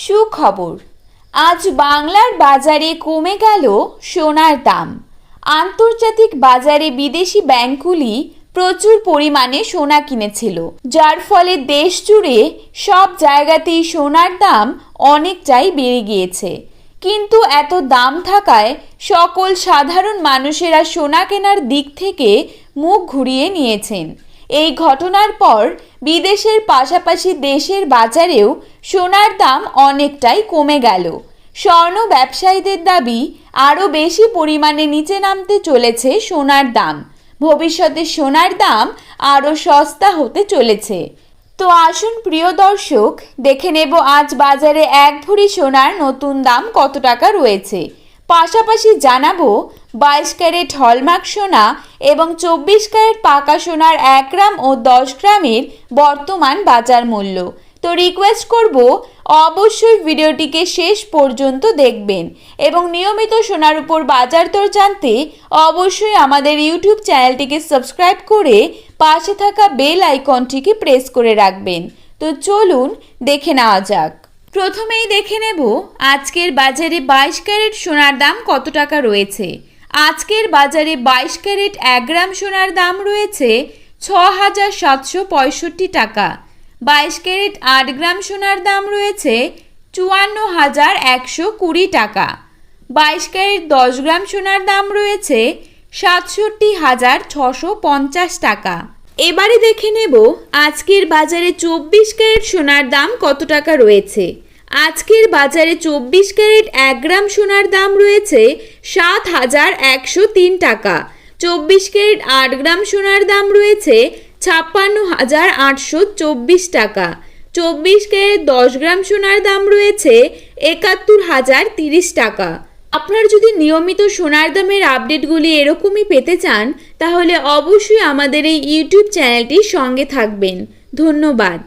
সুখবর, আজ বাংলার বাজারে কমে গেল সোনার দাম। আন্তর্জাতিক বাজারে বিদেশি ব্যাংকগুলি প্রচুর পরিমাণে সোনা কিনেছিল, যার ফলে দেশ জুড়ে সব জায়গাতেই সোনার দাম অনেকটাই বেড়ে গিয়েছে। কিন্তু এত দাম থাকায় সকল সাধারণ মানুষেরা সোনা কেনার দিক থেকে মুখ ঘুরিয়ে নিয়েছেন। এই ঘটনার পর বিদেশের পাশাপাশি দেশের বাজারেও সোনার দাম অনেকটাই কমে গেল। স্বর্ণ ব্যবসায়ীদের দাবি, আরও বেশি পরিমাণে নিচে নামতে চলেছে সোনার দাম। ভবিষ্যতে সোনার দাম আরও সস্তা হতে চলেছে। তো আসুন প্রিয় দর্শক, দেখে নেব আজ বাজারে এক ভরি সোনার নতুন দাম কত টাকা রয়েছে। পাশাপাশি জানাবো 22 ক্যারেট হলমার্ক সোনা এবং 24 ক্যারেট পাকা সোনার 1 গ্রাম ও 10 গ্রামের বর্তমান বাজার মূল্য। তো রিকোয়েস্ট করব অবশ্যই ভিডিওটিকে শেষ পর্যন্ত দেখবেন এবং নিয়মিত সোনার উপর বাজার দর জানতে অবশ্যই আমাদের ইউটিউব চ্যানেলটিকে সাবস্ক্রাইব করে পাশে থাকা বেল আইকনটিকে প্রেস করে রাখবেন। তো চলুন দেখে নেওয়া যাক। প্রথমেই দেখে নেব আজকের বাজারে 22 ক্যারেট সোনার দাম কত টাকা রয়েছে। আজকের বাজারে 22 ক্যারেট 1 গ্রাম সোনার দাম রয়েছে 6,765 টাকা। 22 ক্যারেট 8 গ্রাম সোনার দাম রয়েছে 54,120 টাকা। 22 ক্যারেট 10 গ্রাম সোনার দাম রয়েছে 67,650 টাকা। এবারে দেখে নেব আজকের বাজারে 24 ক্যারেট সোনার দাম কত টাকা রয়েছে। আজকের বাজারে 24 ক্যারেট 1 গ্রাম সোনার দাম রয়েছে 7,103 টাকা। 24 ক্যারেট 8 গ্রাম সোনার দাম রয়েছে 56,824 টাকা। 24 ক্যারেট 10 গ্রাম সোনার দাম রয়েছে 71,030 টাকা। আপনার যদি নিয়মিত সোনার দামের আপডেটগুলি এরকমই পেতে চান, তাহলে অবশ্যই আমাদের এই ইউটিউব চ্যানেলটির সঙ্গে থাকবেন। ধন্যবাদ।